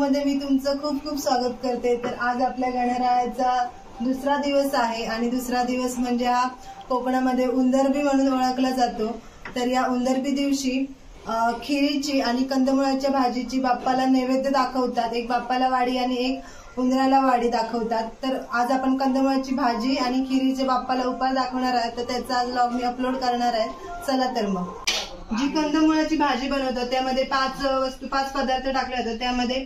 मध्ये मी तुमचं खूप खूप स्वागत करते। तर आज आपल्या गणरायाचा दुसरा दिवस आहे आणि दुसरा दिवस म्हणजे हा कोकणामध्ये उंदरबी म्हणून ओळखला जातो। तर या उंदरबी दिवशी खिरीची आणि कंदमुळाच्या भाजीची बाप्पाला नैवेद्य दाखवतात। एक बाप्पाला वाडी आणि एक उंदराला वाडी दाखवतात। तर आज आपण कंदमुळाची भाजी आणि खिरीचे बाप्पाला उपाय दाखवणार आहे। तर त्याचा आज व्लॉग मी अपलोड करणार आहे। चला तर मग जी कंदमुळाची भाजी बनवतो त्यामध्ये 5 पदार्थ टाकले जातात। त्यामध्ये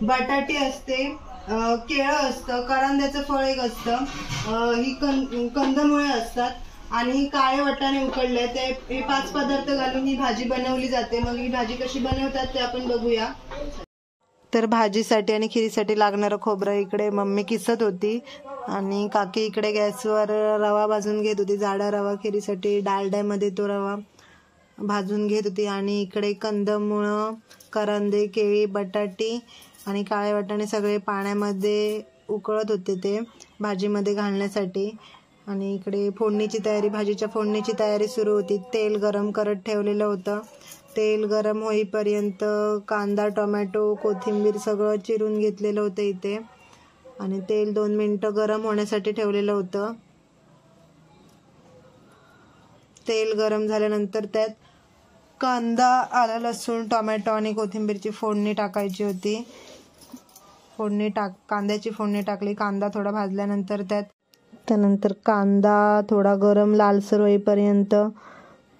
बटाटे असते, केळं असतं, करंद्याचं फळ एक असतं, ही कंदमुळे असतात आणि काळे वाटाणे उकडले ते हे 5 पदार्थ घालून ही भाजी बनवली जाते। मग ही भाजी कशी बनवतात ते आपण बघूया। तर भाजीसाठी आणि खिरीसाठी लागणारं खोबरं इकडे मम्मी किसत होती आणि काकी इकडे गॅसवर रवा भाजून घेत होती। जाडा रवा, खिरीसाठी डालड्यामध्ये तो रवा भाजून घेत होती। आणि इकडे कंदमुळं, करंदे, केळी, बटाटी आणि काळे वाटाणे सगळे पाण्यामध्ये उकळत होते ते भाजीमध्ये घालण्यासाठी। आणि इकडे फोडणीची तयारी, भाजीच्या फोडणीची तयारी सुरू होती। तेल गरम करत ठेवलेलं होतं। तेल गरम होईपर्यंत कांदा, टोमॅटो, कोथिंबीर सगळं चिरून घेतलेलं होतं इथे आणि तेल 2 मिनिटं गरम होण्यासाठी ठेवलेलं होतं। तेल गरम झाल्यानंतर त्यात कांदा, आलं, लसूण, टोमॅटो आणि कोथिंबीरची फोडणी टाकायची होती। कांद्याची फोडणी टाकली। कांदा थोडा भाजल्यानंतर त्यानंतर कांदा थोडा गरम लालसर होईपर्यंत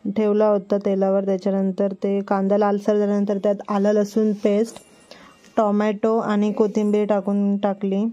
ठेवला होता तेलावर। त्याच्यानंतर ते कांदा लालसर झाल्यानंतर त्यात आलं लसूण पेस्ट, टोमॅटो आणि कोथिंबीर टाकली।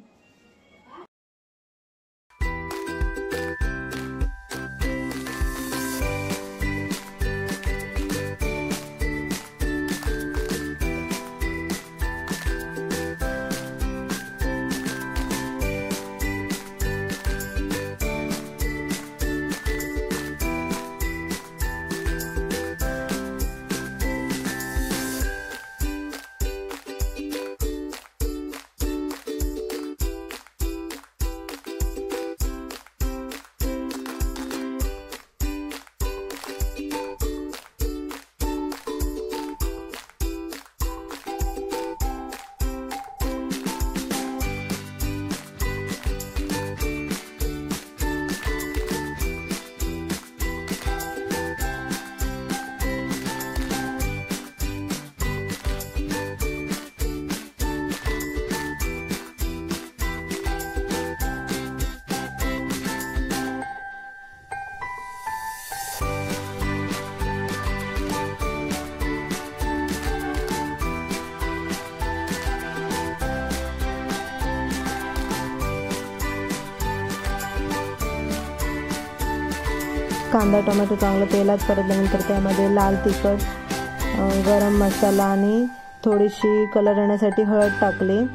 कांदा टोमॅटो चांगलं तेलात परतल्यानंतर त्यामध्ये लाल तिखट, गरम मसाला आणि थोडीशी कलर येण्यासाठी हळद टाकली।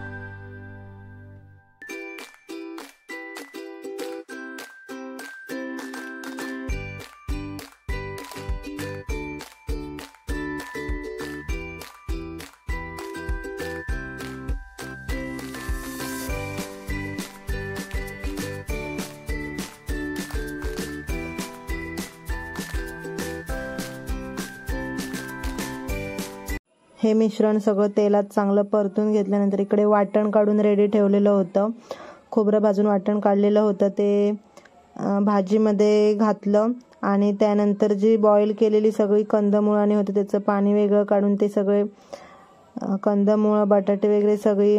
हे मिश्रण सगळं तेलात चांगलं परतून घेतल्यानंतर इकडे वाटण काढून रेडी ठेवलेलं होतं। खोबरं भाजून वाटण काढलेलं होतं ते भाजीमध्ये घातलं आणि त्यानंतर जी बॉईल केलेली सगळी कंदमुळाने होते त्याचं पाणी वेगळं काढून ते सगळे कंदमुळं, बटाटे वगैरे सगळी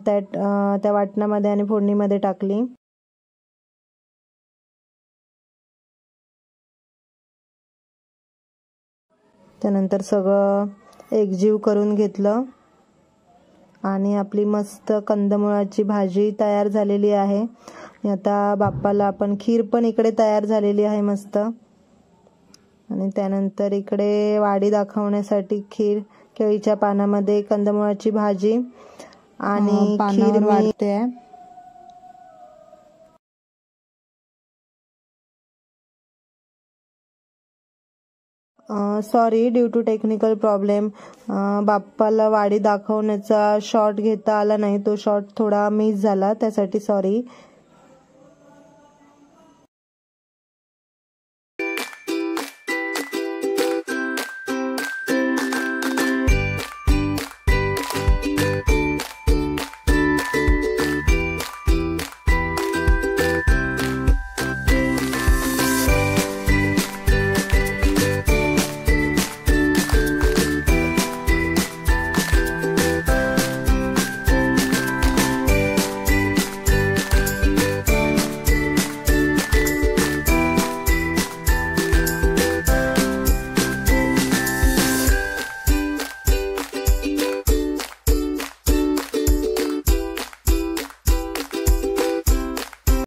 त्या वाटणामध्ये आणि फोडणीमध्ये टाकली। त्यानंतर सगळं एकजीव करून घेतलं आणि आपली मस्त कंदमुळाची भाजी तयार झालेली आहे। आता बाप्पाला आपण खीर पण इकडे तयार झालेली आहे मस्त। आणि त्यानंतर इकडे वाडी दाखवण्यासाठी खीर, केळीच्या पानामध्ये कंदमुळाची भाजी आणि खीर वाढते आहे। Sorry, due to technical problem बाप्पाला वाडी दाखवण्याचा शॉट घेता आला नाही। तो शॉट थोडा मिस झाला, त्यासाठी सॉरी।